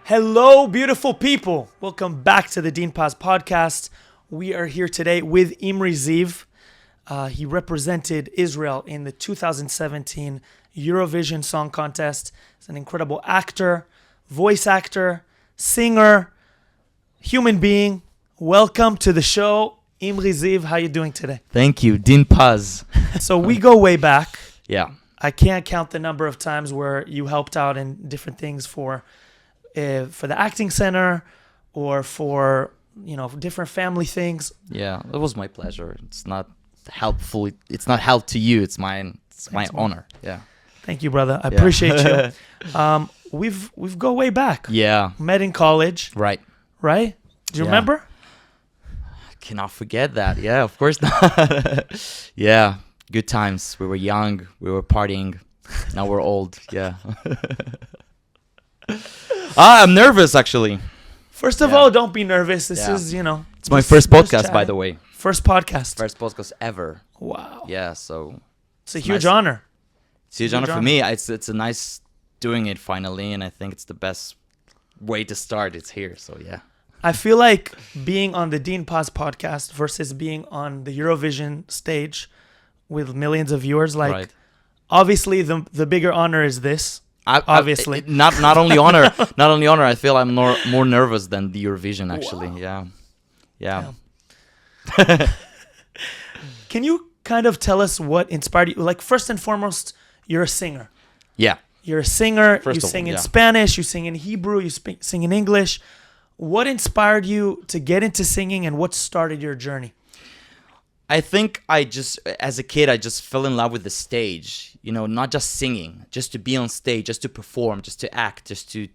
Hello, beautiful people. Welcome back to the Dean Paz Podcast. We are here today with Imri Ziv. He represented Israel in the 2017 Eurovision Song Contest. He's an incredible actor, voice actor, singer, human being. Welcome to the show. Imri Ziv, how you doing today? Thank you, Dean Paz. So we go way back. Yeah. I can't count the number of times where you helped out in different things for the acting center or for, different family things. Yeah, it was my pleasure. It's not helpful. It's not help to you. It's mine. It's my honor. Yeah. Thank you, brother. I appreciate you. We've go way back. Yeah. Met in college. Right. Right? Do you remember? I cannot forget that. Yeah, of course not. Yeah. Good times. We were young. We were partying. Now we're old. Yeah. I'm nervous, actually. First of all, don't be nervous. This is, It's my first podcast, by the way. First podcast. First podcast ever. Wow. Yeah, so It's a huge honor. it's a huge honor for me. It's a nice doing it finally, and I think it's the best way to start. It's here, so yeah. I feel like being on the Dean Paz Podcast versus being on the Eurovision stage with millions of viewers, obviously the bigger honor is this. Obviously, not only honor. I feel I'm more nervous than the Eurovision. Actually, Wow. Yeah. Can you kind of tell us what inspired you? Like, first and foremost, you're a singer. Yeah. You're a singer. First You of all, sing in yeah. Spanish. You sing in Hebrew. You sing in English. What inspired you to get into singing, and what started your journey? I think as a kid, I just fell in love with the stage. Not just singing, just to be on stage, just to perform, just to act, just to,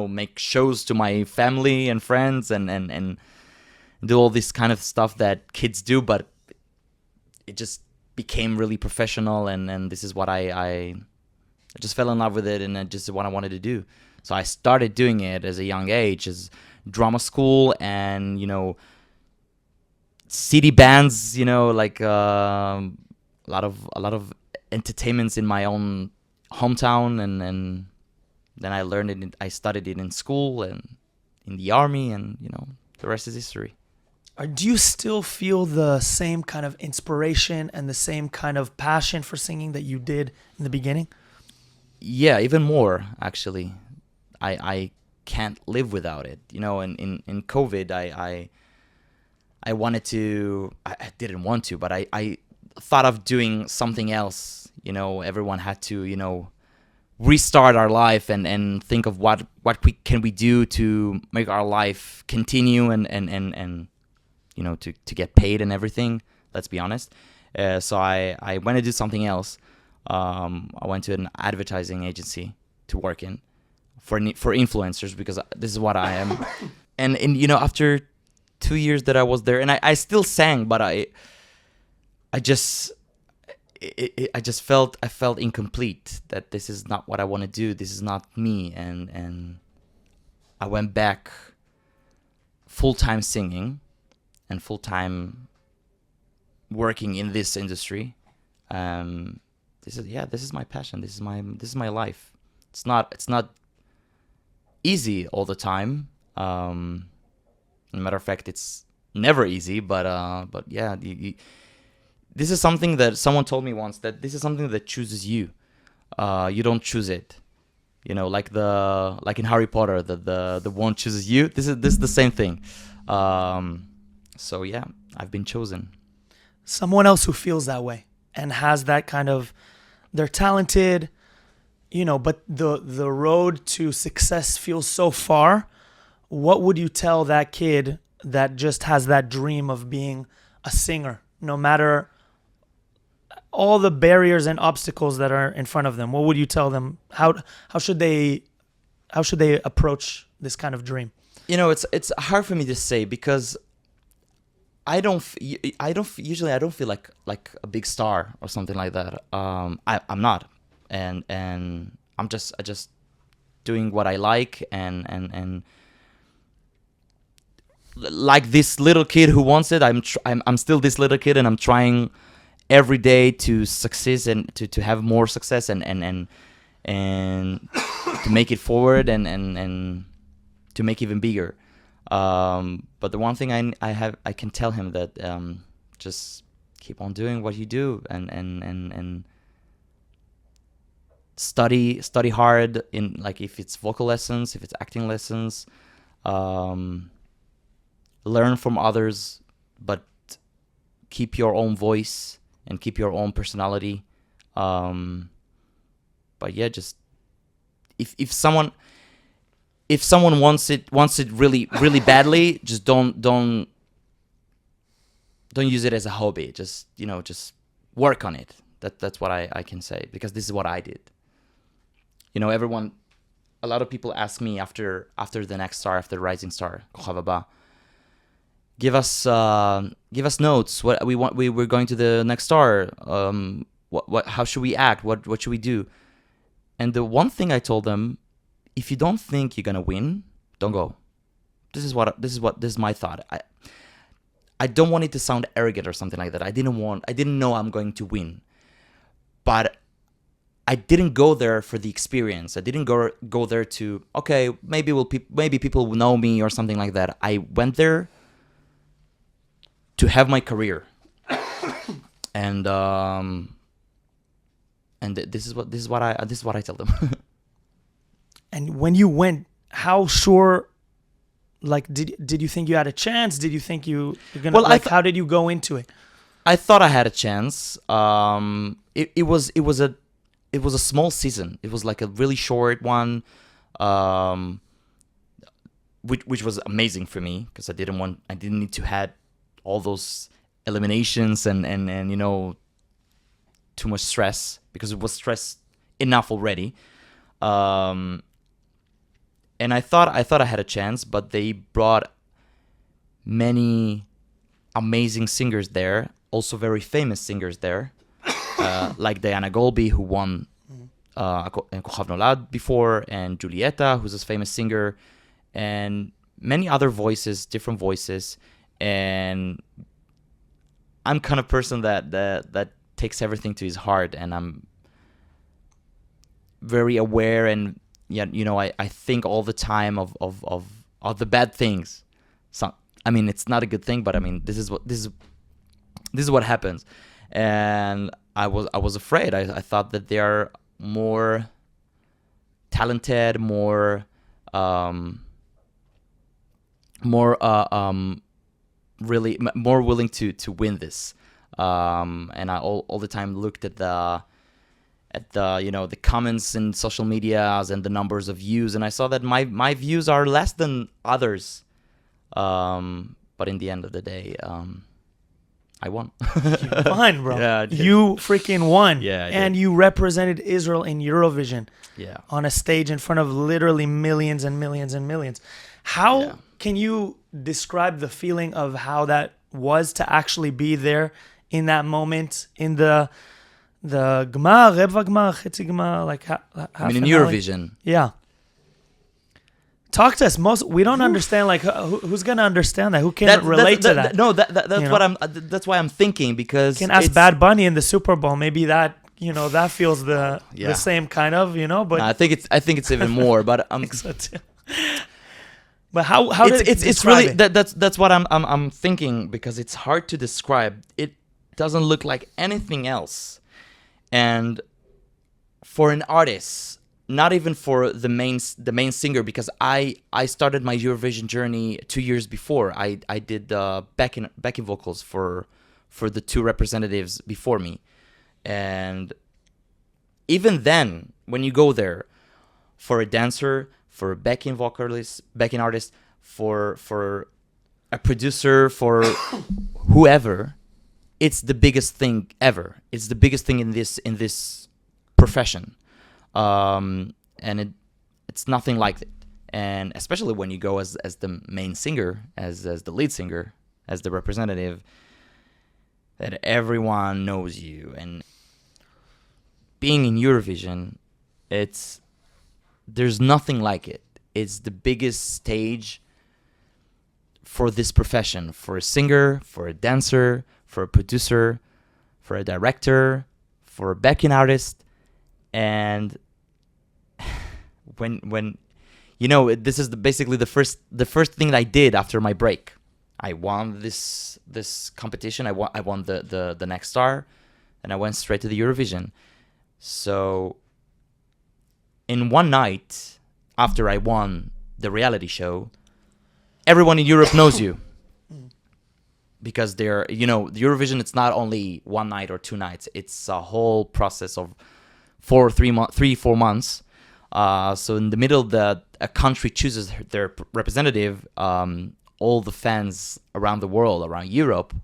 make shows to my family and friends and do all this kind of stuff that kids do. But it just became really professional, and this is what I just fell in love with it, and it just what I wanted to do. So I started doing it as a young age, as drama school and, city bands, like a lot of entertainments in my own hometown, and then I learned it. I studied it in school and in the army, and the rest is history. Do you still feel the same kind of inspiration and the same kind of passion for singing that you did in the beginning? Yeah, even more actually. I can't live without it. In COVID, I wanted to. I didn't want to, but I thought of doing something else. Everyone had to, restart our life and think of what can we do to make our life continue and to get paid and everything. Let's be honest. So I went to do something else. I went to an advertising agency to work in for influencers, because this is what I am. And after 2 years that I was there, and I still sang, but I felt incomplete, that this is not what I want to do. This is not me. And I went back full-time singing and full-time working in this industry. This is my passion. This is my life. It's not easy all the time. As a matter of fact, it's never easy, but yeah, this is something that someone told me once, that this is something that chooses you. You don't choose it. Like in Harry Potter, the wand chooses you. This is the same thing. So yeah, I've been chosen. Someone else who feels that way and has that kind of, they're talented, but the road to success feels so far. What would you tell that kid that just has that dream of being a singer, no matter all the barriers and obstacles that are in front of them? What would you tell them? How should they approach this kind of dream? It's hard for me to say, because I don't feel like a big star or something like that. I'm not, and I'm just doing what I like, and like this little kid who wants it. I'm still this little kid, and I'm trying every day to succeed and to have more success and to make it forward, and to make even bigger. But the one thing I can tell him that just keep on doing what you do and study hard in, like, if it's vocal lessons, if it's acting lessons, learn from others, but keep your own voice and keep your own personality. But yeah, just if someone wants it really really badly, just don't use it as a hobby. Just just work on it. That's what I can say, because this is what I did. A lot of people ask me after the next star, after Rising Star, Kochav Haba, give us notes. What we want, we're going to the next star. How should we act? What should we do? And the one thing I told them, if you don't think you're gonna win, don't go. This is my thought. I don't want it to sound arrogant or something like that. I didn't know I'm going to win, but I didn't go there for the experience. I didn't go there to, okay, maybe people will know me or something like that. I went there to have my career, and this is what I tell them. And when you went, how sure? Like, did you think you had a chance? Did you think you're gonna? Well, how did you go into it? I thought I had a chance. It was a small season. It was like a really short one, which was amazing for me, because I didn't need to have all those eliminations and too much stress, because it was stress enough already. And I thought I had a chance, but they brought many amazing singers there, also very famous singers there, like Diana Golby, who won Kochav Nolad before, and Julieta, who's a famous singer, and many other voices, different voices. And I'm kind of person that takes everything to his heart, and I'm very aware, and I think all the time of the bad things. So I mean, it's not a good thing, but I mean, this is what happens. And I was afraid. I thought that they are more talented, more really more willing to win this. And I all the time looked at the the comments in social medias and the numbers of views, and I saw that my views are less than others. But in the end of the day, I won. You won, bro. Yeah, you freaking won. Yeah, and you represented Israel in Eurovision. Yeah. On a stage in front of literally millions and millions and millions. How can you describe the feeling of how that was to actually be there in that moment, in the Gmar, Revva Gmar, Chetzi Gmar, like I mean, in Eurovision. Yeah. Talk to us. We don't understand. Like, who's gonna understand that? Who can relate to that? No, that's what that's why I'm thinking, because you can ask Bad Bunny in the Super Bowl. Maybe that that feels the same kind of But no, I think it's even more. But But how did it's really that's what I'm thinking, because it's hard to describe. It doesn't look like anything else, and for an artist. Not even for the main singer, because I started my Eurovision journey 2 years before. I did backing vocals for the two representatives before me, and even then, when you go there for a dancer, for a backing artist, for a producer, for whoever, it's the biggest thing ever. It's the biggest thing in this profession. And it's nothing like it, and especially when you go as the main singer, as the lead singer, as the representative, that everyone knows you. And being in Eurovision, there's nothing like it. It's the biggest stage for this profession, for a singer, for a dancer, for a producer, for a director, for a backing artist. And when this is basically the first thing that I did after my break. I won this competition. I won the Next Star, and I went straight to the Eurovision. So in one night after I won the reality show, everyone in Europe knows you. Because the Eurovision, it's not only one night or 2 nights. It's a whole process of 4 months. So in the middle, a country chooses their representative. All the fans around the world, around Europe,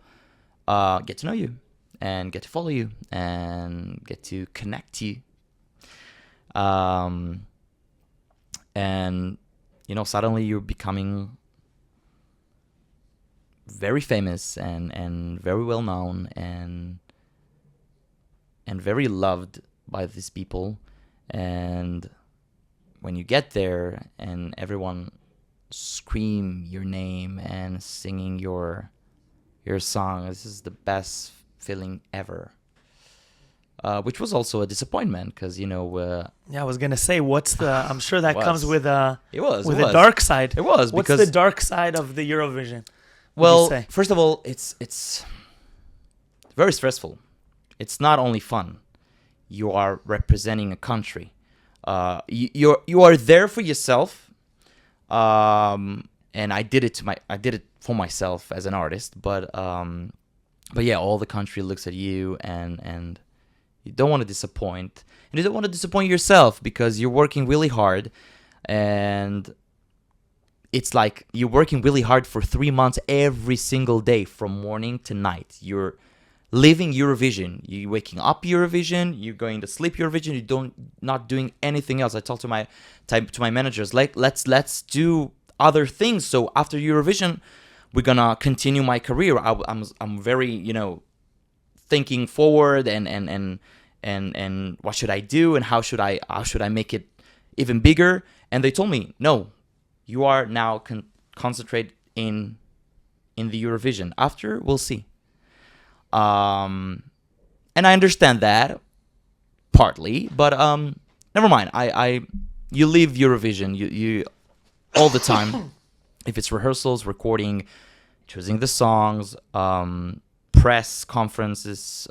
get to know you and get to follow you and get to connect you. And suddenly you're becoming very famous and very well known and very loved by these people. And when you get there and everyone scream your name and singing your song, this is the best feeling ever. Which was also a disappointment because yeah, I was gonna say, I'm sure that comes with a dark side. It was. What's the dark side of the Eurovision? Well, first of all, it's very stressful. It's not only fun. You are representing a country. You are there for yourself. And I did it for myself as an artist. But yeah, all the country looks at you and you don't want to disappoint. And you don't want to disappoint yourself because you're working really hard, and it's like you're working really hard for 3 months every single day from morning to night. You're living Eurovision. You're waking up Eurovision. You're going to sleep Eurovision. Not doing anything else. I talked to my managers, like let's do other things. So after Eurovision, we're gonna continue my career. I'm very thinking forward and what should I do and how should I make it even bigger. And they told me, no, you are now concentrate in the Eurovision. After, we'll see. And I understand that partly, but never mind. You leave Eurovision you all the time. If it's rehearsals, recording, choosing the songs, press conferences,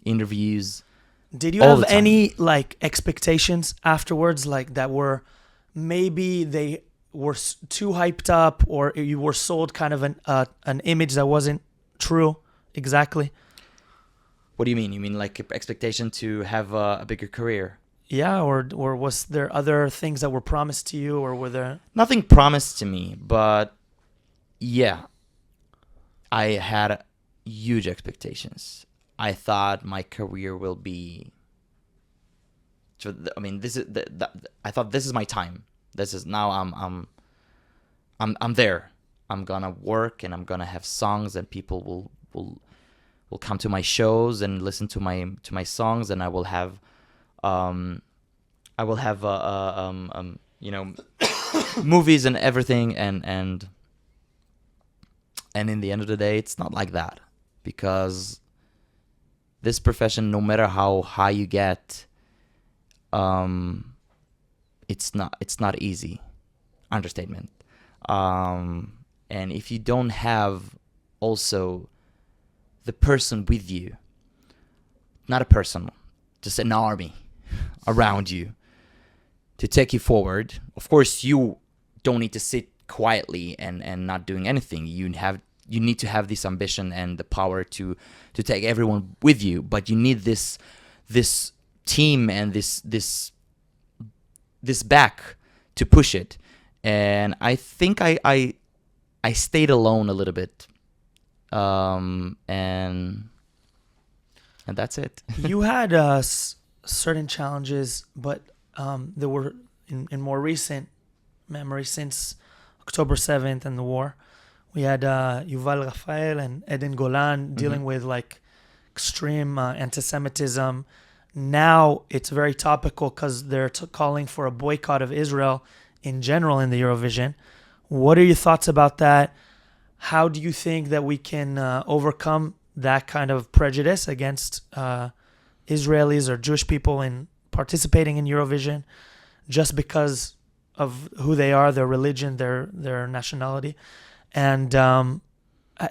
interviews. Did you have any expectations afterwards, that were maybe they were too hyped up, or you were sold kind of an image that wasn't true exactly? What do you mean? You mean expectation to have a bigger career? Yeah, or was there other things that were promised to you, or were there... Nothing promised to me, but yeah, I had huge expectations. I thought my career will be... this is I thought this is my time. This is now I'm there. I'm gonna work and I'm gonna have songs, and people will come to my shows and listen to my songs, and I will have movies and everything, and in the end of the day, it's not like that, because this profession, no matter how high you get, it's not easy. Understatement. And if you don't have also the person with you, not a person, just an army around you to take you forward. Of course, you don't need to sit quietly and not doing anything. You need to have this ambition and the power to take everyone with you, but you need this team and this back to push it. And I think I stayed alone a little bit, and that's it. You had certain challenges, but there were in more recent memory, since October 7th and the war. We had Yuval Rafael and Eden Golan dealing with extreme anti-Semitism. Now it's very topical because they're calling for a boycott of Israel in general in the Eurovision. What are your thoughts about that? How do you think that we can overcome that kind of prejudice against Israelis or Jewish people in participating in Eurovision, just because of who they are, their religion, their nationality. And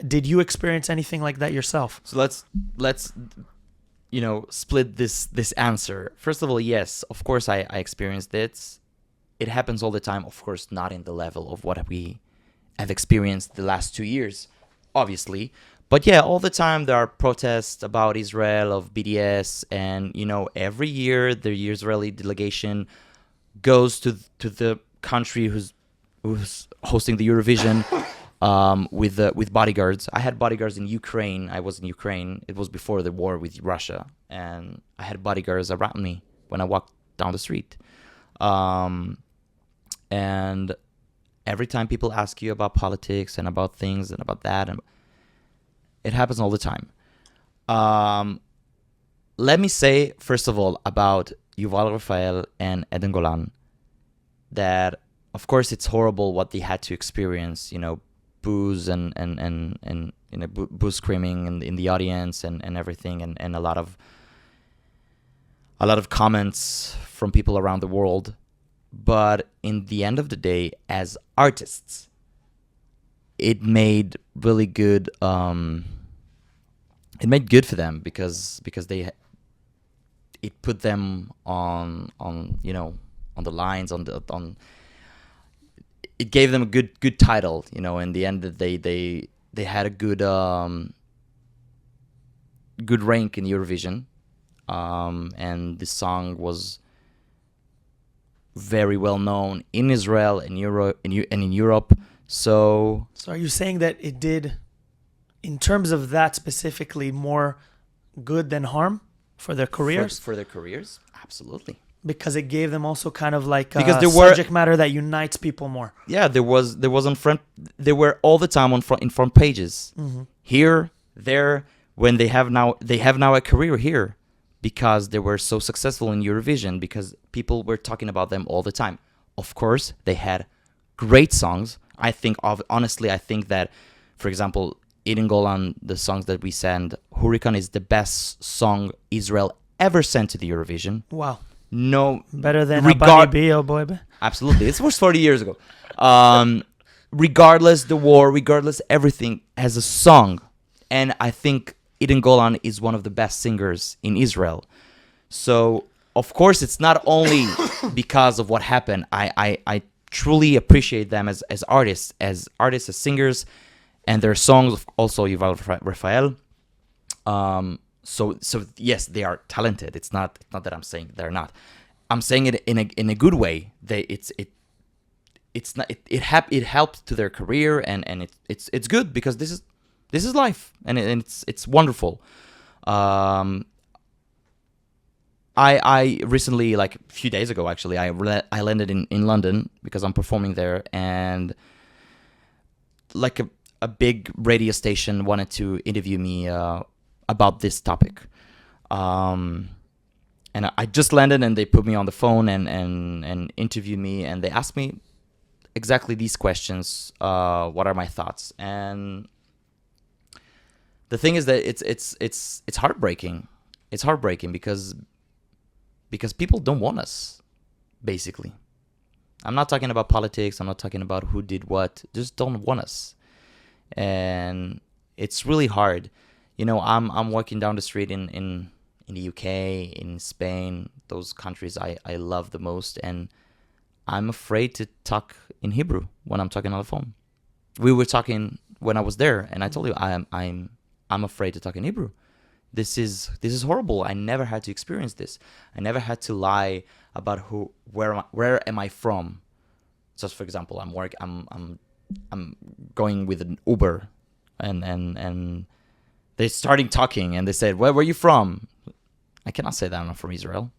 did you experience anything like that yourself? So let's split this answer. First of all, yes, of course I experienced it. It happens all the time. Of course, not in the level of what we have experienced the last 2 years, obviously. But yeah, all the time there are protests about Israel, of BDS, and every year the Israeli delegation goes to the country who's hosting the Eurovision with bodyguards. I had bodyguards in Ukraine. I was in Ukraine. It was before the war with Russia, and I had bodyguards around me when I walked down the street. And every time people ask you about politics and about things and about that, and it happens all the time. Let me say, first of all, about Yuval Rafael and Eden Golan, that, of course, it's horrible what they had to experience, boos and boo screaming in the audience and everything, and a lot of comments from people around the world. But in the end of the day, as artists, it made really good. It made good for them because it put them on the lines on. It gave them a good title, In the end, they had a good rank in Eurovision, and the song was very well known in Israel and in Europe. So are you saying that it did, in terms of that specifically, more good than harm for their careers? For their careers, absolutely. Because it gave them also kind of like because a subject matter that unites people more. Yeah, there was on front. They were all the time in front pages. Mm-hmm. Here, there, when they have now a career here, because they were so successful in Eurovision, because people were talking about them all the time. Of course, they had great songs. I think that, for example, Eden Golan, the songs that we send, Hurricane is the best song Israel ever sent to the Eurovision. Wow. No, better than Abani B, oh boy. Absolutely. This was 40 years ago. Regardless the war, regardless everything, as a song. And I think Eden Golan is one of the best singers in Israel. So, of course, it's not only because of what happened. I truly appreciate them as artists, as singers, and their songs, also Yuval Rafael. So yes, they are talented. It's not that I'm saying they're not. I'm saying it in a good way. It helped to their career, and it's good because this is life, and it's wonderful. I recently, like a few days ago actually, I landed in London because I'm performing there, and like a big radio station wanted to interview me about this topic. And I just landed, and they put me on the phone and interviewed me, and they asked me exactly these questions. What are my thoughts? And the thing is that it's heartbreaking. It's heartbreaking because people don't want us, basically. I'm not talking about politics. I'm not talking about who did what. Just don't want us. And it's really hard. I'm walking down the street in the UK, in Spain, those countries I love the most, and I'm afraid to talk in Hebrew when I'm talking on the phone. We were talking when I was there, and I told you I'm afraid to talk in Hebrew. This is horrible. I never had to experience this. I never had to lie about where am I from. Just for example, I'm going with an Uber, and they're starting talking, and they said, "Where were you from?" I cannot say that I'm not from Israel,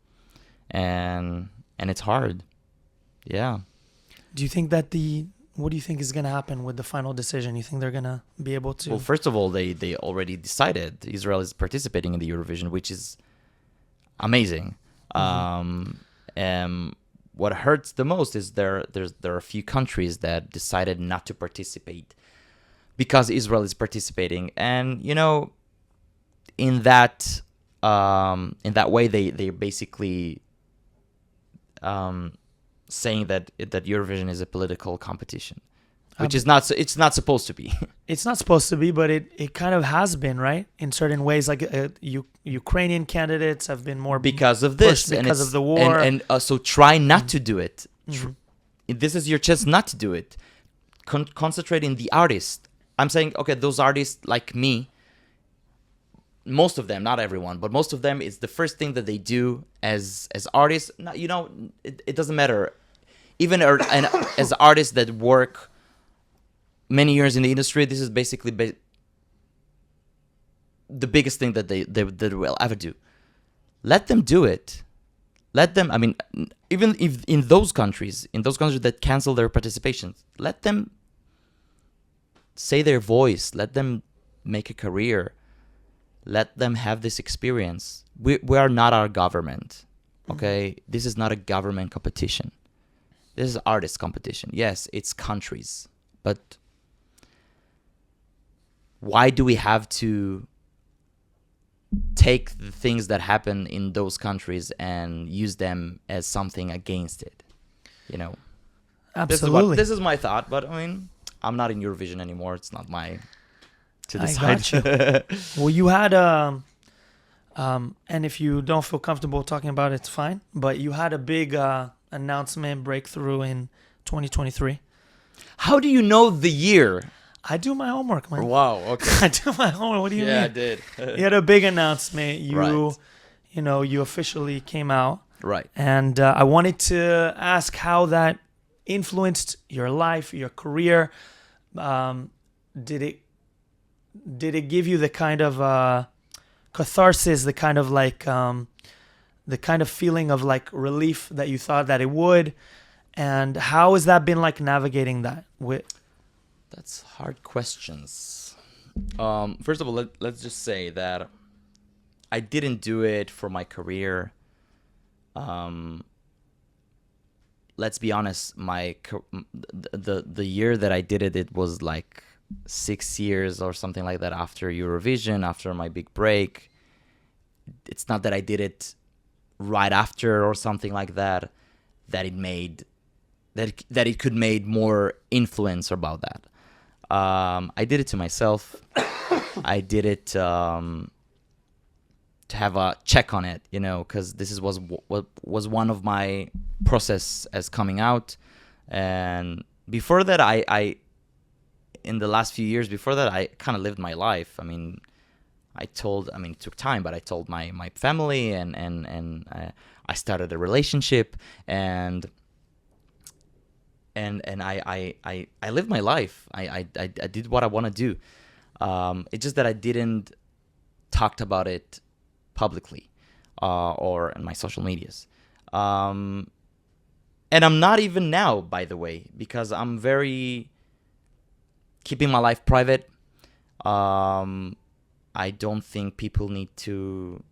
and it's hard. Yeah. Do you think that what do you think is going to happen with the final decision? You think they're going to be able to? Well, first of all, they already decided Israel is participating in the Eurovision, which is amazing. Mm-hmm. What hurts the most is there are a few countries that decided not to participate because Israel is participating, and in that way they basically saying that Eurovision is a political competition, which is not. It's not supposed to be. It's not supposed to be, but it kind of has been, right? In certain ways, like Ukrainian candidates have been more because of this, because of the war, and so try not to do it. This is your chance not to do it. Concentrate in the artist. I'm saying, okay, those artists like me, most of them, not everyone, but most of them, it's the first thing that they do as artists. You know, it doesn't matter. Even as artists that work many years in the industry, this is basically the biggest thing that they will ever do. Let them do it. Let them, I mean, even if in those countries that cancel their participations, let them say their voice. Let them make a career. Let them have this experience. We are not our government, okay? This is not a government competition. This is artist competition. Yes, it's countries, but why do we have to take the things that happen in those countries and use them as something against it? You know, absolutely. This is my thought, but I mean, I'm not in Eurovision anymore. It's not my to decide. I got you. Well, you had and if you don't feel comfortable talking about it, it's fine. But you had a big announcement breakthrough in 2023. How do you know the year? I do my homework, man. Wow. Okay. I do my homework. What do you mean? Yeah, I did. You had a big announcement. Right. You officially came out. Right. And I wanted to ask how that influenced your life, your career. Did it give you the kind of catharsis, the kind of like the kind of feeling of like relief that you thought that it would? And how has that been like navigating that with? That's hard questions. First of all, let's just say that I didn't do it for my career. Let's be honest. The year that I did it, it was like 6 years or something like that after Eurovision, after my big break. It's not that I did it right after or something like that. That it could made more influence about that. I did it to myself. I did it to have a check on it, you know, because this was one of my process as coming out. And before that, I in the last few years before that, I kind of lived my life. I mean, it took time, but I told my family and I started a relationship and I lived my life. I did what I want to do. It's just that I didn't talked about it publicly or in my social medias. And I'm not even now, by the way, because I'm very keeping my life private. I don't think people need to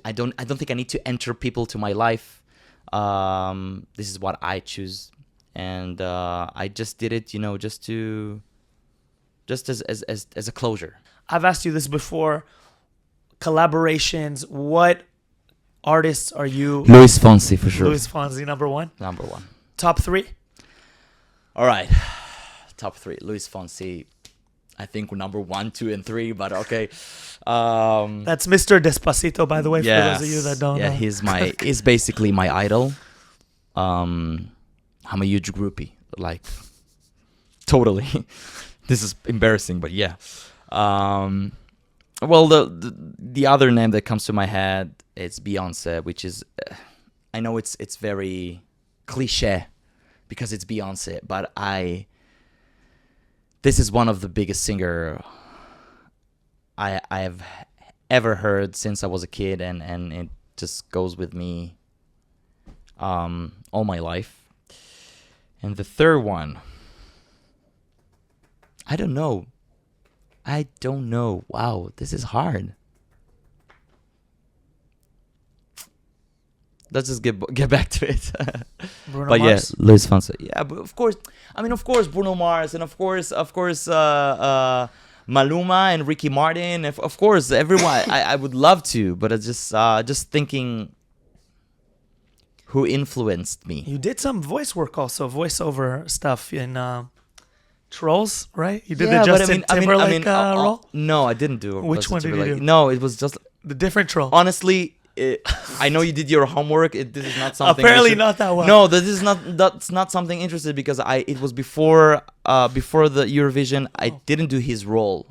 I don't think I need to enter people to my life. This is what I choose, and I just did it, you know, just as a closure. I've asked you this before. Collaborations. What artists are you? Luis Fonsi for sure. Luis Fonsi, number one. Number one. Top three. All right, top three. Luis Fonsi. I think number 1, 2, and 3, but okay. That's Mr. Despacito, by the way, for those of you that don't know. Yeah, he's basically my idol. I'm a huge groupie, like totally. This is embarrassing, but yeah. Well, the other name that comes to my head is Beyonce, which is, I know it's very cliche because it's Beyonce, but this is one of the biggest singer I have ever heard since I was a kid, and it just goes with me all my life. And the third one, I don't know. Wow, this is hard. Let's just get back to it. Bruno but Mars? Yeah, Luis Fonsi. Yeah, but of course, Bruno Mars, and of course, Maluma and Ricky Martin. Of course, everyone. I would love to, but it's just thinking who influenced me. You did some voice work also, voiceover stuff in Trolls, right? You did the Justin Timberlake role? No, I didn't do. Which one did you do? No, it was just The different troll. honestly. I know you did your homework. This is not something. Apparently not that well. No, that's not something interesting because it was before the Eurovision. I didn't do his role.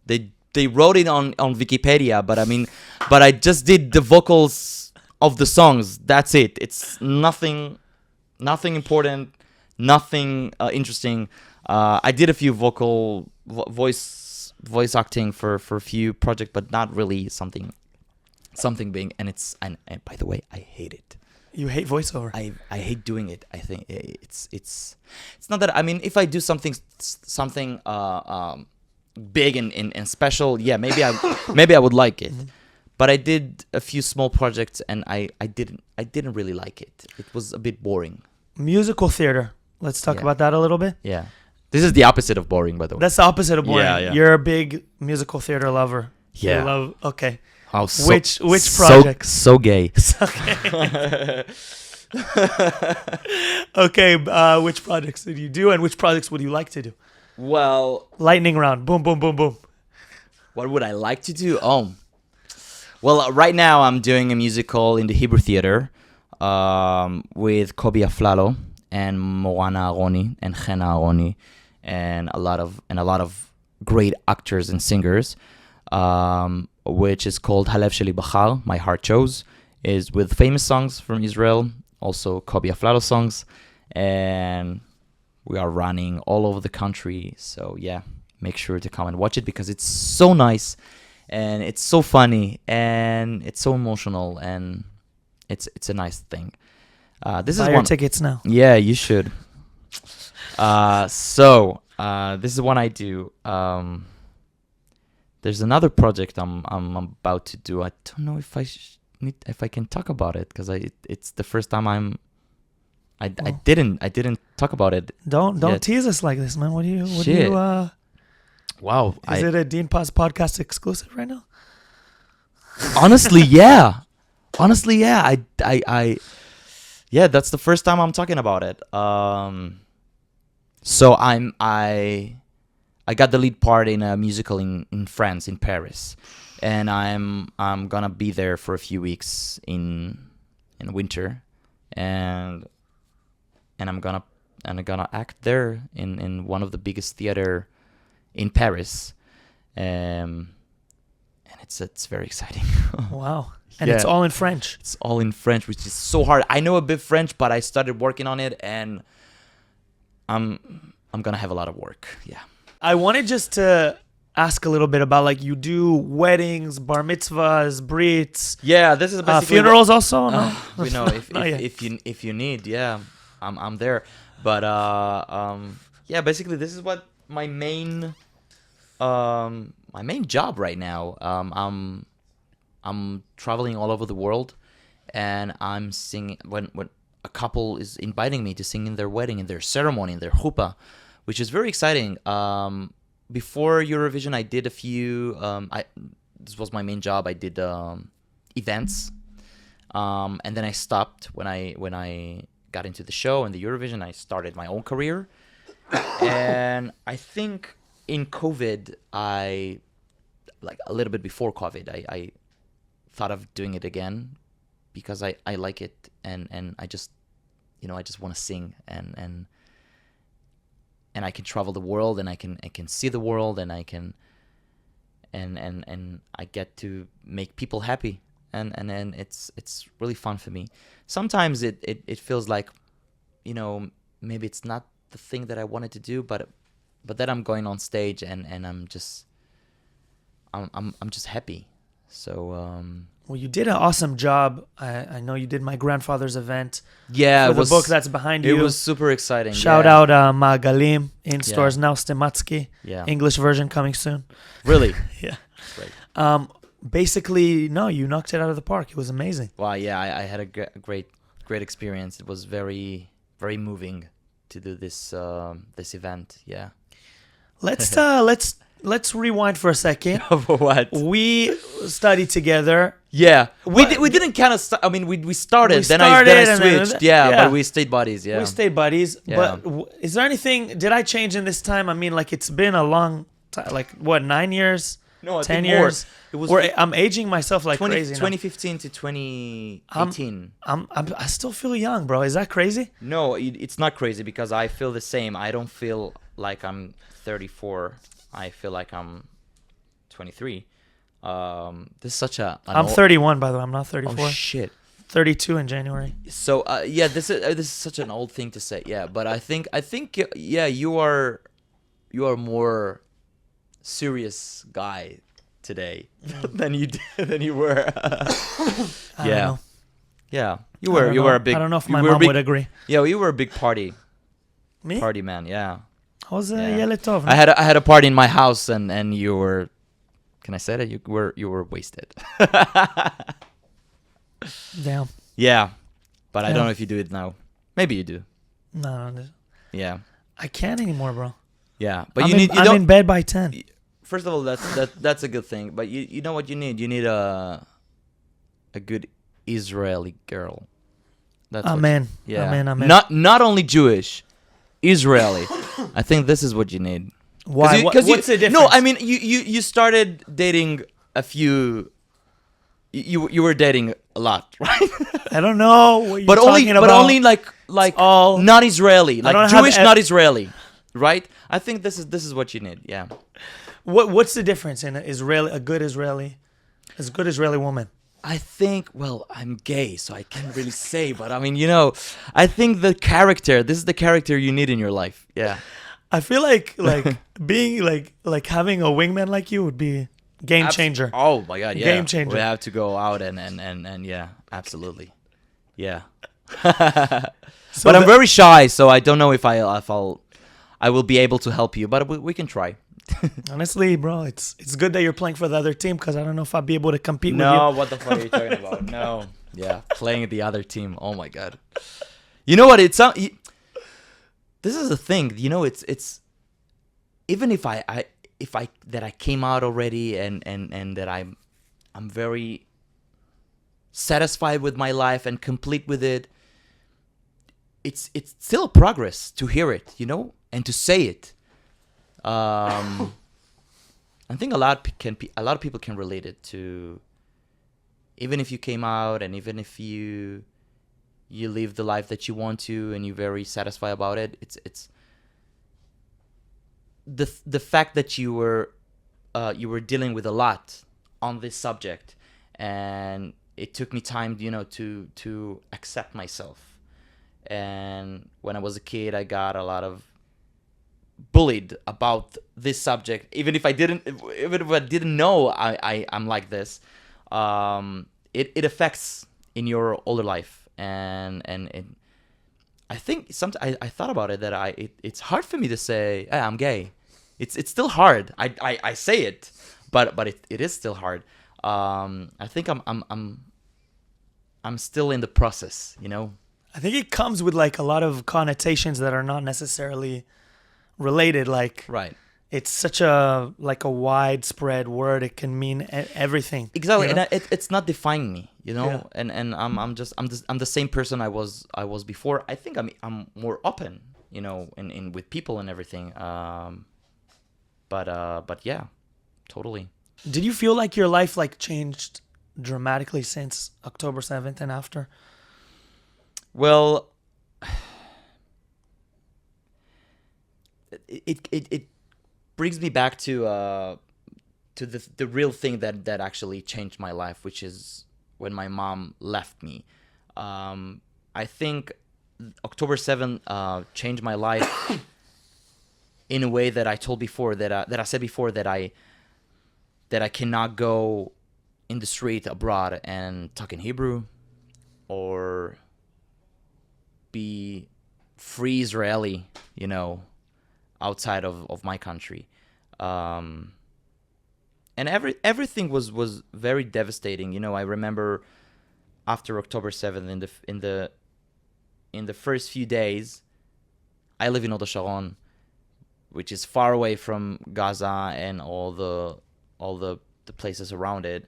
They wrote it on Wikipedia, but I just did the vocals of the songs. That's it. It's nothing important, nothing interesting. I did a few voice acting for a few projects, but not really something big. And by the way, I hate it. You hate voiceover. I hate doing it. I think it's not that. I mean, if I do something big and special, yeah, maybe I would like it. But I did a few small projects and I didn't really like it. It was a bit boring. Musical theater. Let's talk about that a little bit. Yeah. This is the opposite of boring, by the way. That's the opposite of boring. Yeah. You're a big musical theater lover. Yeah. Okay. Oh, which projects? So gay. Okay. Which projects did you do, and which projects would you like to do? Well, lightning round. Boom, boom, boom, boom. What would I like to do? Oh, well, right now I'm doing a musical in the Hebrew Theater with Kobi Aflalo and Moana Aroni and Chena Aroni and a lot of great actors and singers. Which is called Halev Sheli Bachar, My Heart Chose, is with famous songs from Israel, also Kobi Aflalo songs, and we are running all over the country. So yeah, make sure to come and watch it because it's so nice, and it's so funny, and it's so emotional, and it's a nice thing. This Buy is your tickets now. Yeah, you should. So this is one I do. There's another project I'm about to do. I don't know if I can talk about it because it's the first time I didn't talk about it. Don't tease us like this, man. What do you Wow. Is it a Dean Paz Podcast exclusive right now? Honestly, yeah. I that's the first time I'm talking about it. So I got the lead part in a musical in France, in Paris, and I'm gonna be there for a few weeks in winter, and I'm gonna act there in one of the biggest theater in Paris, and it's very exciting. Wow. And it's all in French. It's all in French, which is so hard. I know a bit French, but I started working on it, and I'm gonna have a lot of work. Yeah. I wanted just to ask a little bit about, like, you do weddings, bar mitzvahs, brits. Yeah, this is basically funerals also. No, we know if you need, yeah, I'm there. But yeah, basically this is what my main job right now. I'm traveling all over the world, and I'm singing when a couple is inviting me to sing in their wedding, in their ceremony, in their chuppah, which is very exciting. Before Eurovision, I did a few. This was my main job. I did events, and then I stopped when I got into the show and the Eurovision. I started my own career, and I think in COVID, like a little bit before COVID, I thought of doing it again because I like it, and I just want to sing and I can travel the world, and I can see the world, and I can and I get to make people happy, and it's really fun for me. Sometimes it feels like, maybe it's not the thing that I wanted to do, but then I'm going on stage and I'm just happy. So well, you did an awesome job. I know you did my grandfather's event. Yeah, for the book that's behind you. It was super exciting. Shout out Ma'agalim in stores now. Stematsky. Yeah. English version coming soon. Really? Yeah. Great. Basically, no, you knocked it out of the park. It was amazing. Wow. Yeah, I had a great experience. It was very, very moving to do this event. Yeah. Let's rewind for a second. For what? We studied together Yeah, What- we didn't kind of. I mean, we started. We Then started I and then- switched. yeah. But we stayed buddies. Yeah. We stayed buddies. Yeah. But is there anything? Did I change in this time? I mean, like it's been a long time. Like what? 9 years? No, I 10 think more. years? It was I'm aging myself like crazy now. 2015 to 2018. I still feel young, bro. Is that crazy? No, it's not crazy because I feel the same. I don't feel like I'm 34. I feel like I'm 23. This is such I'm 31, by the way. I'm not 34. Oh shit. 32 in January. So yeah, this is such an old thing to say. Yeah, but I think yeah, you are more serious guy today than you were. I don't Yeah. know. Yeah, you I were don't you know. were a big. I don't know if you my were a mom big- would agree. Yeah, you were a big party Me? man. Yeah. I was Yeah. Yeletov. I had a party in my house and you were. Can I say that you were wasted? Damn. Yeah, but I Yeah. don't know if you do it now. Maybe you do. No. Yeah, I can't anymore, bro. yeah. But I'm you in, need. You I'm don't. in bed by 10. First of all, that's a good thing. But you know what you need? You need a good Israeli girl. That's what Amen. Yeah. Amen. Not only Jewish, Israeli. I think this is what you need. Why? What's the difference? No, I mean you started dating a few. You were dating a lot, right? I don't know what you're but talking about. only like all- not Israeli, I don't like have Jewish, not Israeli, right? I think this is what you need. Yeah. What's the difference in a good Israeli woman? I think, well, I'm gay, so I can't really say, but I mean, I think this is the character you need in your life. Yeah. I feel like being like having a wingman like you would be game changer. Oh my God, yeah. Game changer. We have to go out and yeah, absolutely. Yeah. So But I'm very shy, so I don't know if I will be able to help you, but we can try. honestly, bro, it's good that you're playing for the other team because I don't know if I'll be able to compete with No, you. what the fuck are you talking about? No. Yeah, playing the other team. Oh my God. You know what? This is the thing. It's even if I came out already and that I'm very satisfied with my life and complete with it. It's still a progress to hear it, and to say it. I think a lot of people can relate it to. Even if you came out and even if you live the life that you want to and you're very satisfied about it, it's the fact that you were dealing with a lot on this subject, and it took me time, to accept myself. And when I was a kid, I got a lot of bullied about this subject, even if I didn't know I'm like this. It affects in your older life, and I think I thought about it that it's hard for me to say, hey, I'm gay. It's still hard. I say it, but it is still hard. I think I'm still in the process, I think it comes with like a lot of connotations that are not necessarily related. Like, Right. it's such a widespread word. It can mean everything. Exactly, you know? and it's not defining me, Yeah. And I'm the same person I was before. I think I'm more open, in with people and everything. But yeah, totally. Did you feel like your life changed dramatically since October 7th and after? Well, it brings me back to the real thing that actually changed my life, which is when my mom left me. I think October 7th changed my life in a way that I told before, that I said before, that I cannot go in the street abroad and talk in Hebrew or be free Israeli, outside of my country. And everything was very devastating. I remember after October 7th, in the first few days, I live in Hod Hasharon, which is far away from Gaza and all the places around it.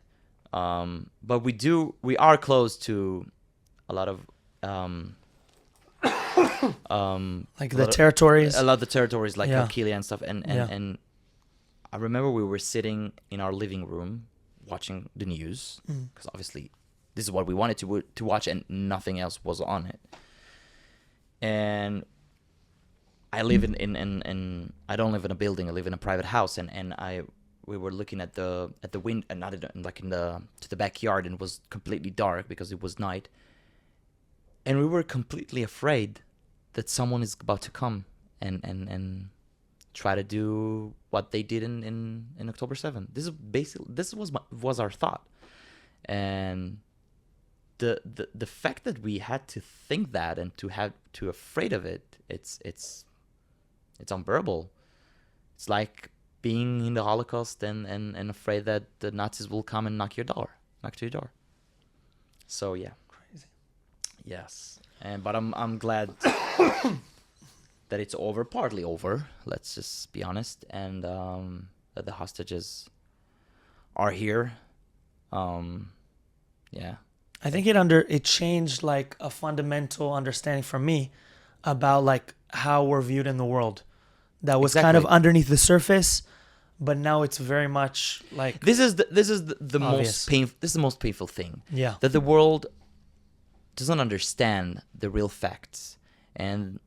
But we are close to a lot of Like the territories. a lot of the territories like Yeah. Halkilia and stuff. And I remember we were sitting in our living room watching the news because obviously this is what we wanted to watch and nothing else was on it. And I live in I don't live in a building. I live in a private house, and we were looking at the wind and not like to the backyard, and it was completely dark because it was night. And we were completely afraid that someone is about to come and try to do what they did in October 7th. This was our thought. And the fact that we had to think that and to afraid of it, it's unbearable. It's like being in the Holocaust and afraid that the Nazis will come and knock to your door. So yeah. Yes, but I'm glad that it's over, partly over. Let's just be honest, and that the hostages are here. Yeah, I think it changed like a fundamental understanding for me about like how we're viewed in the world. That was kind of underneath the surface, but now it's very much like this is the obvious. most painful thing. Yeah, that the world doesn't understand the real facts, and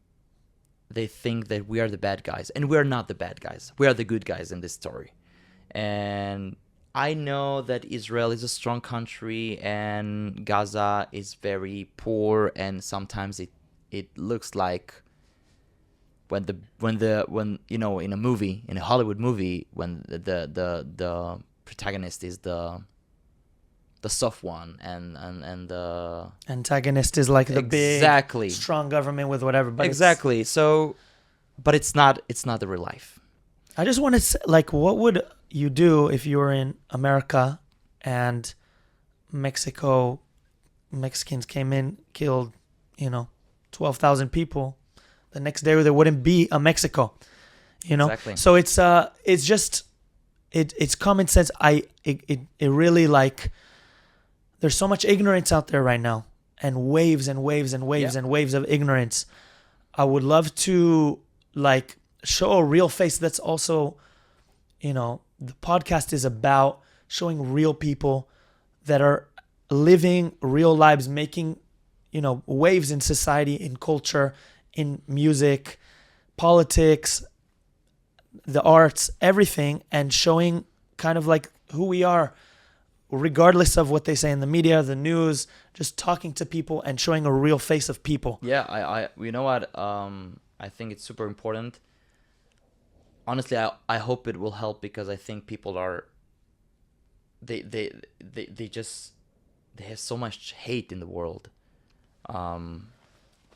they think that we are the bad guys, and we are not the bad guys. We are the good guys in this story. And I know that Israel is a strong country and Gaza is very poor, and sometimes it looks like when you know, in a movie, in a Hollywood movie, when the protagonist is the soft one and the antagonist is like the exactly big strong government with whatever. But exactly. So, but it's not the real life. I just want to say, like, what would you do if you were in America and Mexicans came in, killed, 12,000 people? The next day there wouldn't be a Mexico, Exactly. So it's just it's common sense. It really, like, there's so much ignorance out there right now, and waves and waves and waves and waves of ignorance. I would love to like show a real face. That's also, the podcast is about showing real people that are living real lives, making, waves in society, in culture, in music, politics, the arts, everything, and showing kind of like who we are, regardless of what they say in the media, the news, just talking to people and showing a real face of people. Yeah, I you know what? I think it's super important. Honestly, I hope it will help, because I think people are they have so much hate in the world,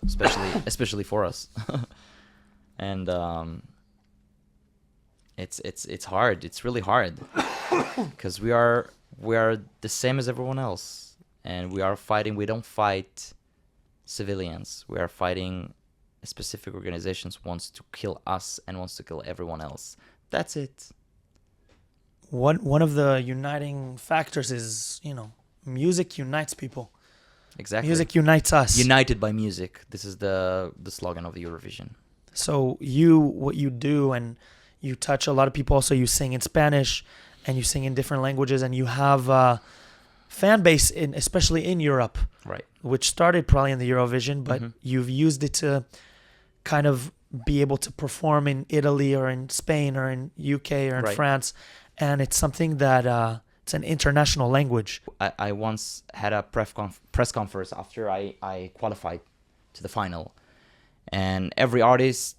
especially for us, and it's hard. It's really hard because we are the same as everyone else, and we are fighting. We don't fight civilians. We are fighting a specific organizations wants to kill us and wants to kill everyone else. That's it. One of the uniting factors is, music unites people. Exactly. Music unites us. United by music. This is the slogan of the Eurovision. So what you do, and you touch a lot of people. Also, you sing in Spanish and you sing in different languages, and you have a fan base especially in Europe, right? Which started probably in the Eurovision, but you've used it to kind of be able to perform in Italy or in Spain or in UK or in France, and it's something that it's an international language. I once had a press conference after I qualified to the final, and every artist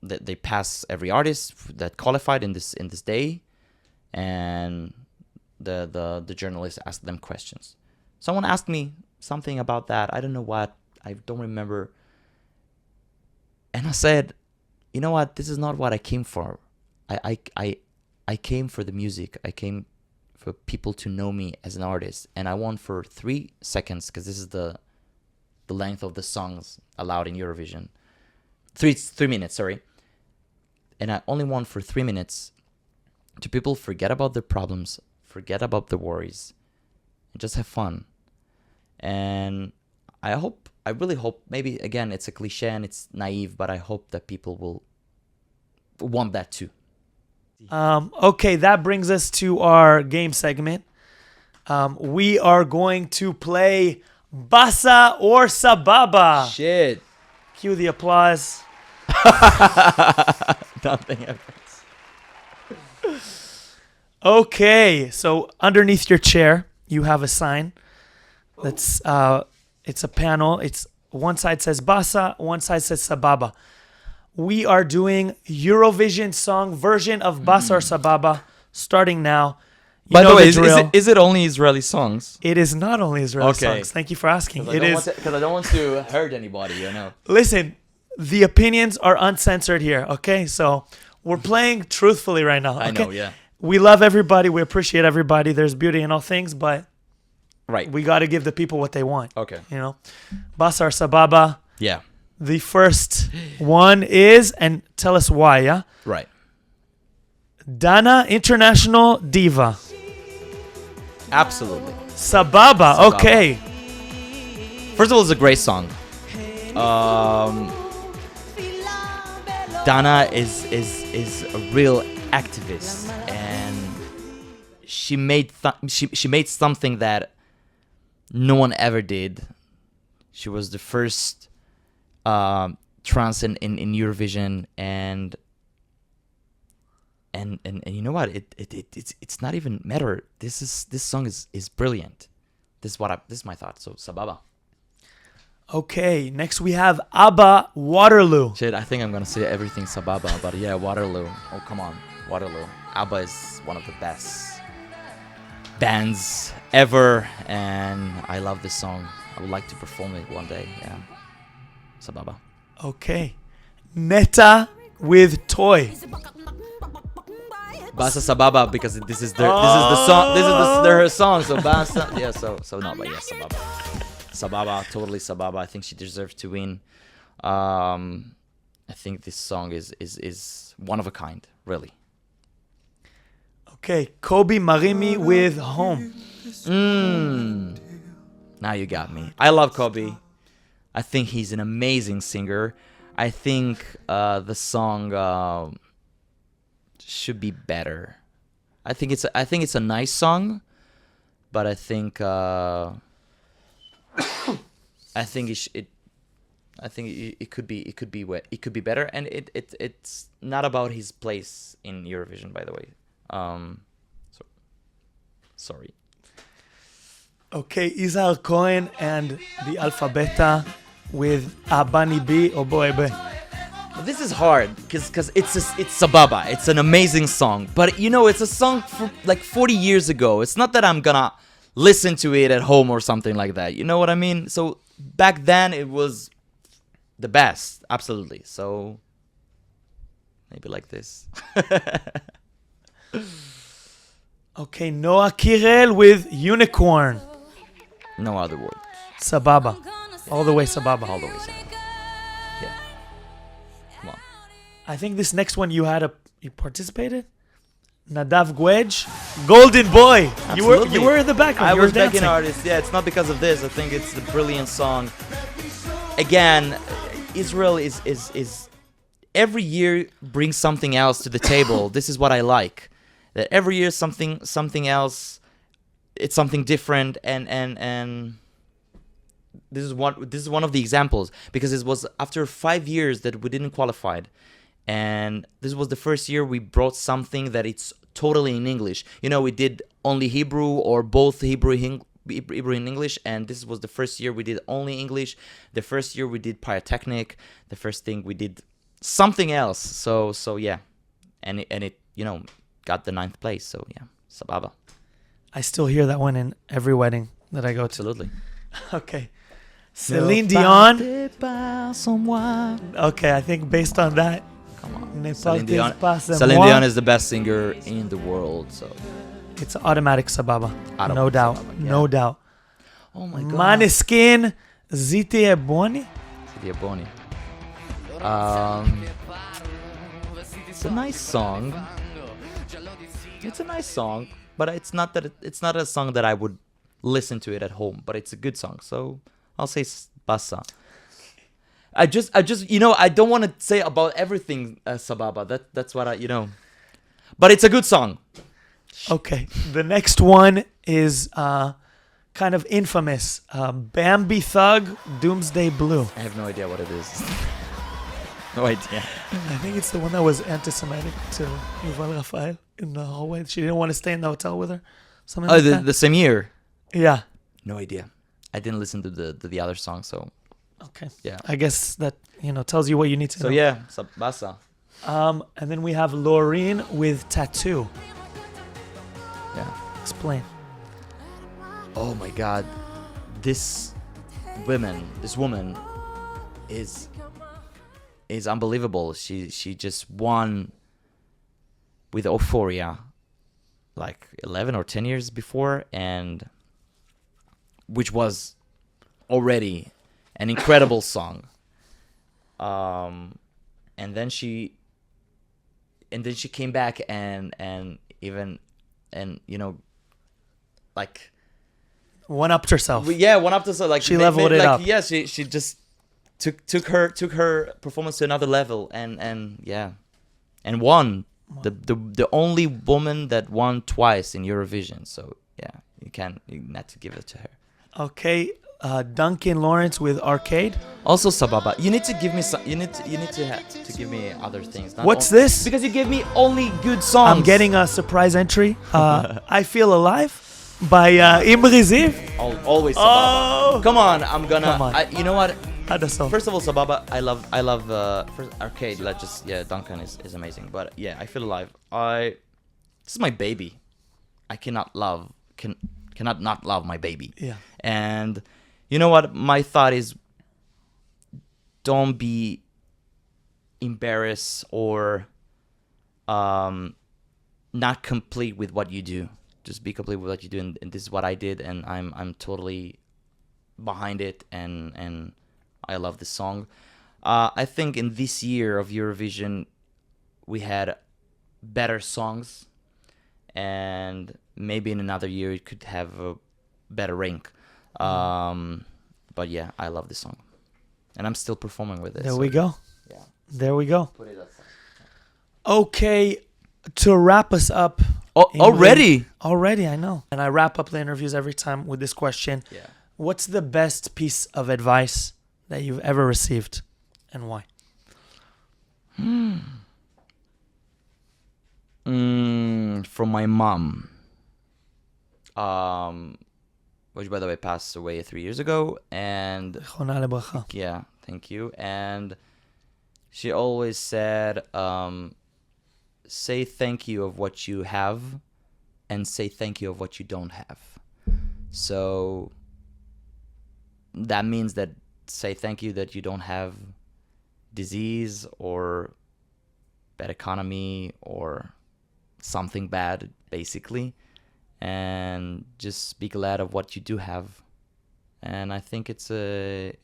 they pass every artist that qualified in this day, and the journalist asked them questions. Someone asked me something about that. I don't know what. I don't remember. And I said, you know what? This is not what I came for. I came for the music. I came for people to know me as an artist. And I want for 3 seconds, because this is the length of the songs allowed in Eurovision. 3 minutes, sorry. And I only want for 3 minutes to people forget about their problems, forget about the worries, and just have fun. And I really hope, maybe again, it's a cliche and it's naive, but I hope that people will want that too. Okay, that brings us to our game segment. We are going to play Basa or Sababa. Shit. Cue the applause. Nothing happens. Okay, so underneath your chair, you have a sign. That's it's a panel. It's one side says Basa, one side says Sababa. We are doing Eurovision song version of Basa or Sababa starting now. By the way, is it only Israeli songs? It is not only Israeli Okay. songs. Thank you for asking. Because I don't want to hurt anybody, you know. Listen, the opinions are uncensored here, okay? So we're playing truthfully right now. Okay? I know, yeah. We love everybody. We appreciate everybody. There's beauty in all things, but Right. we got to give the people what they want. Okay. You know? Basa or Sababa. Yeah. The first one is, and tell us why, yeah? Right. Dana International Diva. Absolutely. Sababa, Sababa. okay. First of all, it's a great song. Dana is a real activist, and she made something that no one ever did. She was the first trans in Eurovision, and you know what? It's not even matter. This song is brilliant. This is my thought. So Sababa. Okay, next we have ABBA Waterloo. Shit, I think I'm gonna say everything Sababa, but yeah, Waterloo. Oh come on, Waterloo. ABBA is one of the best bands ever, and I love this song. I would like to perform it one day. Yeah, Sababa. Okay. Neta with Toy. Basa Sababa, because this is the song. This is their song. So Basa, yeah. So no, but yeah, Sababa. Sababa, totally Sababa. I think she deserves to win. I think this song is one of a kind, really. Okay, Kobe Marimi with Home. Now you got me. I love Kobe. I think he's an amazing singer. I think the song should be better. I think it's a nice song, but I think it could be better, and it's not about his place in Eurovision, by the way. Sorry. Okay, Izhar Cohen and the Alphabeta with Abani B or Boy B. This is hard because it's Sababa. It's an amazing song, but you know it's a song from like 40 years ago. It's not that I'm gonna listen to it at home or something like that. You know what I mean? So back then it was the best, absolutely. So maybe like this. Okay, Noah Kirel with Unicorn. No other word. Sababa. All the way Sababa. All the way Sababa. Yeah. Come on. I think this next one you participated? Nadav Gwedge, Golden Boy. Absolutely. You were in the background. I You were was backing dancing. artist. Yeah, it's not because of this. I think it's a brilliant song. Again, Israel is every year brings something else to the table. This is what I like. That every year something else, it's something different, and this is one of the examples, because it was after 5 years that we didn't qualify, and this was the first year we brought something that it's totally in English. You know, we did only Hebrew or both Hebrew and English, and this was the first year we did only English. The first year we did pyrotechnic. The first thing we did something else. So yeah, and it you know got the 9th place. So yeah, Sababa. I still hear that one in every wedding that I go to. Absolutely. Okay. Celine Dion. Okay, I think based on that, Come on. Ne Celine partes pas de Celine moi. Dion is the best singer in the world. So It's automatic Sababa. Automatic No doubt. Sababa, yeah. No doubt. oh my god. Maneskin, Ziti Ebony. Diaboni. It's a nice song. but it's not that it's not a song that I would listen to it at home, but it's a good song. So I'll say Bassa. I just I don't want to say about everything Sababa. That's what but it's a good song. Okay. The next one is kind of infamous. Bambi Thug, Doomsday Blue. I have no idea what it is. No idea. I think it's the one that was anti-Semitic to Yuval Rafael in the hallway. She didn't want to stay in the hotel with her. Something like that. The same year. Yeah. No idea. I didn't listen to the other song, so Okay. yeah. I guess that tells you what you need to know. So yeah, Bassa. And then we have Laureen with Tattoo. Yeah. Explain. Oh my God, this woman is unbelievable. She just won with Euphoria like 11 or 10 years before, and which was already an incredible song. And then she came back and like One-upped herself. one up to so like She leveled it up. Yeah, she just took her performance to another level and won. The only woman that won twice in Eurovision. So yeah, you have to give it to her. Okay. Duncan Lawrence with Arcade. Also Sababa, you need to give me some. You need to give me other things. What's this? Because you gave me only good songs. I'm getting a surprise entry. I Feel Alive by Imri Ziv. Always Sababa. Oh. Come on, I'm gonna. Come on. You know what? First First of all, Sababa, I love first Arcade. Duncan is amazing. But yeah, I Feel Alive. This is my baby. I cannot not love my baby. Yeah. And you know what? My thought is, don't be embarrassed or not complete with what you do. Just be complete with what you do, and this is what I did, and I'm totally behind it, and I love this song. I think in this year of Eurovision, we had better songs, and maybe in another year it could have a better rank. But yeah, I love this song, and I'm still performing with it. There we go. Yeah. There we go. Put it aside. Okay, to wrap us up. Already? Already, I know. And I wrap up the interviews every time with this question. Yeah. What's the best piece of advice that you've ever received, and why? From my mom. Which, by the way, passed away 3 years ago. And Zechona lebracha. yeah, thank you. And she always said, say thank you of what you have and say thank you of what you don't have. So that means that say thank you that you don't have disease or bad economy or something bad, basically. And just be glad of what you do have. And I think it's a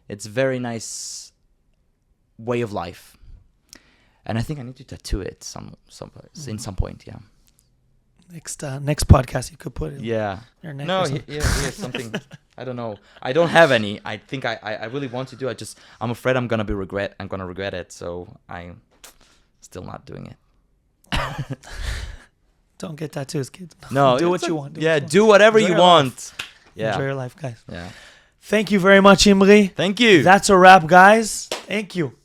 very nice way of life. And I think I need to tattoo it in some point. Yeah. Next podcast you could put it. Yeah. Your neck No, or something. here's something. I don't know. I don't have any. I think I really want to do it. I'm afraid I'm gonna regret it. So I'm still not doing it. Don't get tattoos, kids. No, do what you want. Do whatever Enjoy you your want. life. Yeah. Enjoy your life, guys. Yeah. Thank you very much, Imri. Thank you. That's a wrap, guys. Thank you.